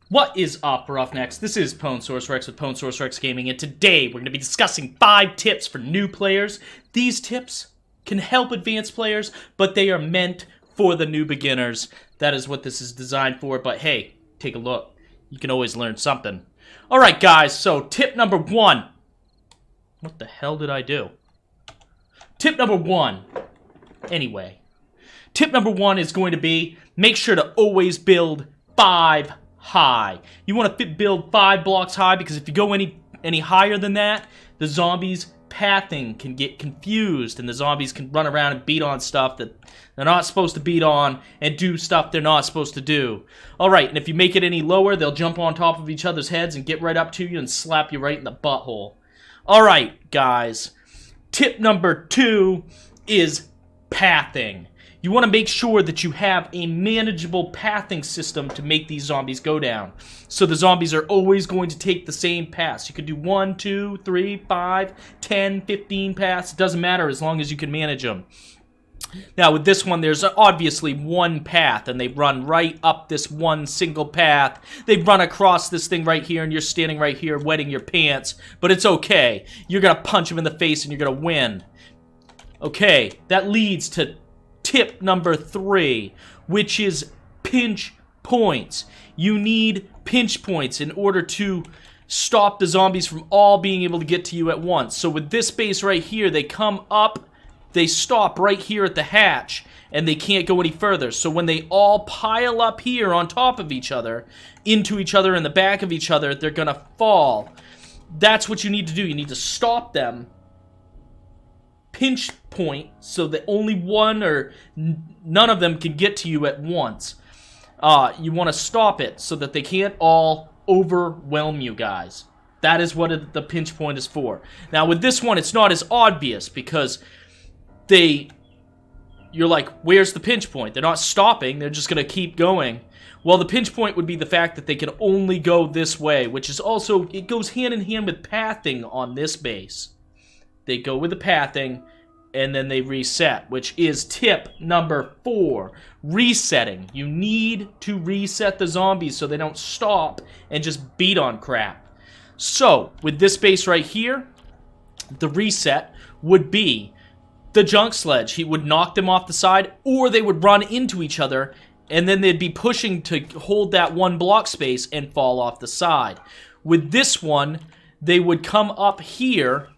What is up, Roughnecks? This is Source Rex with Source Rex Gaming, and today we're going to be discussing 5 tips for new players. These tips can help advanced players, but they are meant for the new beginners. That is what this is designed for, but hey, take a look. You can always learn something. Alright guys, so tip number 1. What the hell did I do? Tip number 1. Anyway. Tip number 1 is going to be, make sure to always build 5 high. You want to build 5 blocks high, because if you go any higher than that, the zombies' pathing can get confused, and the zombies can run around and beat on stuff that they're not supposed to beat on, and do stuff they're not supposed to do. Alright, and if you make it any lower, they'll jump on top of each other's heads and get right up to you and slap you right in the butthole. Alright, guys. Tip number 2 is pathing. You want to make sure that you have a manageable pathing system to make these zombies go down. So the zombies are always going to take the same paths. You could do 1, 2, 3, 5, 10, 15 paths. It doesn't matter as long as you can manage them. Now with this one, there's obviously one path, and they run right up this one single path. They run across this thing right here, and you're standing right here wetting your pants. But it's okay. You're going to punch them in the face, and you're going to win. Okay, that leads to tip number 3, which is pinch points. You need pinch points in order to stop the zombies from all being able to get to you at once. So with this base right here, they come up, they stop right here at the hatch, and they can't go any further. So when they all pile up here on top of each other, into each other, in the back of each other, they're gonna fall. That's what you need to do. You need to stop them, pinch point, so that only one or none of them can get to you at once. You want to stop it so that they can't all overwhelm you guys. That is what the pinch point is for. Now with this one, it's not as obvious, because you're like, where's the pinch point? They're not stopping, they're just going to keep going. Well, the pinch point would be the fact that they can only go this way, which is also, it goes hand in hand with pathing on this base. They go with the pathing, and then they reset, which is tip number 4, resetting. You need to reset the zombies so they don't stop and just beat on crap. So, with this base right here, the reset would be the junk sledge. He would knock them off the side, or they would run into each other, and then they'd be pushing to hold that one block space and fall off the side. With this one, they would come up here,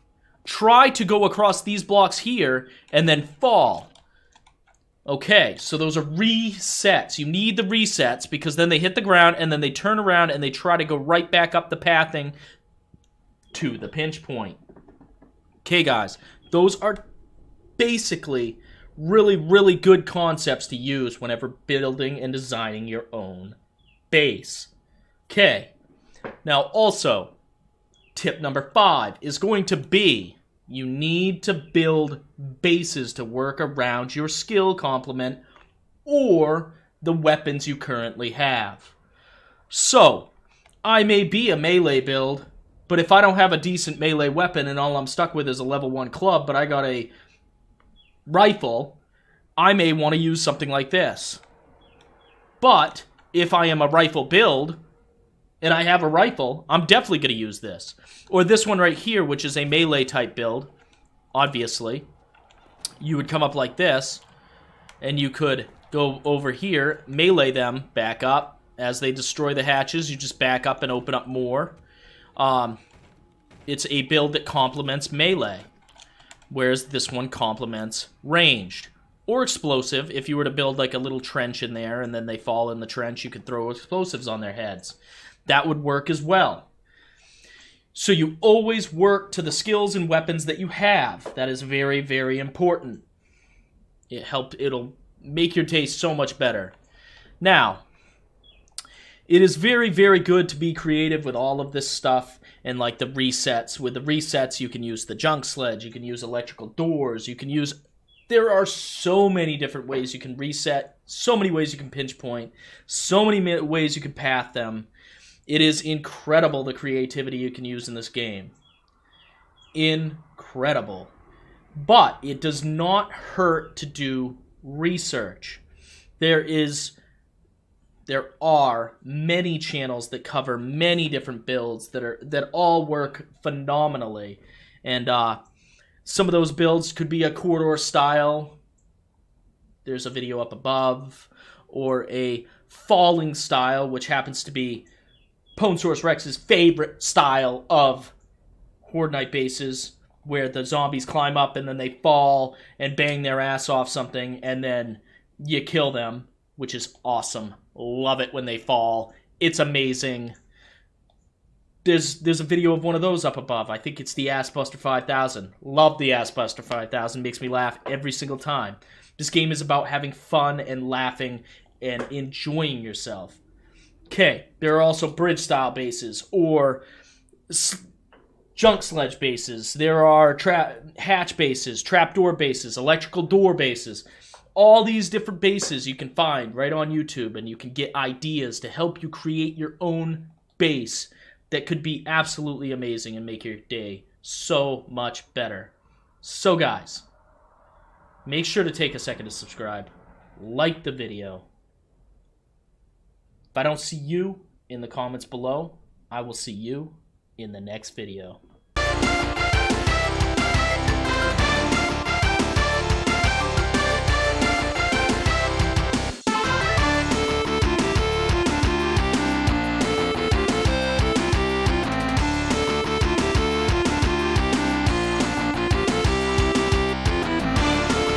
try to go across these blocks here, and then fall. Okay, so those are resets. You need the resets, because then they hit the ground, and then they turn around, and they try to go right back up the pathing to the pinch point. Okay, guys, those are basically really, really good concepts to use whenever building and designing your own base. Okay, now also, tip number 5 is going to be, you need to build bases to work around your skill complement or the weapons you currently have. So, I may be a melee build, but if I don't have a decent melee weapon and all I'm stuck with is a level 1 club, but I got a rifle, I may want to use something like this. But if I am a rifle build, and I have a rifle, I'm definitely going to use this. Or this one right here, which is a melee type build, obviously. You would come up like this, and you could go over here, melee them, back up. As they destroy the hatches, you just back up and open up more. It's a build that complements melee, whereas this one complements ranged. Or explosive. If you were to build like a little trench in there, and then they fall in the trench, you could throw explosives on their heads. That would work as well. So you always work to the skills and weapons that you have. That is very, very important. It'll make your taste so much better. Now, it is very, very good to be creative with all of this stuff and like the resets. With the resets, you can use the junk sledge, you can use electrical doors, you can use... There are so many different ways you can reset, so many ways you can pinch point, so many ways you can path them. It is incredible the creativity you can use in this game. Incredible. But it does not hurt to do research. There is there are many channels that cover many different builds that all work phenomenally. And some of those builds could be a corridor style. There's a video up above. Or a falling style, which happens to be Ponesaurus Rex's favorite style of Horde Night bases, where the zombies climb up and then they fall and bang their ass off something, and then you kill them, which is awesome. Love it when they fall. It's amazing. There's a video of one of those up above. I think it's the Assbuster 5000. Love the Assbuster 5000. Makes me laugh every single time. This game is about having fun and laughing and enjoying yourself. Okay, there are also bridge-style bases or junk sledge bases. There are hatch bases, trapdoor bases, electrical door bases. All these different bases you can find right on YouTube, and you can get ideas to help you create your own base that could be absolutely amazing and make your day so much better. So guys, make sure to take a second to subscribe. Like the video. If I don't see you in the comments below, I will see you in the next video.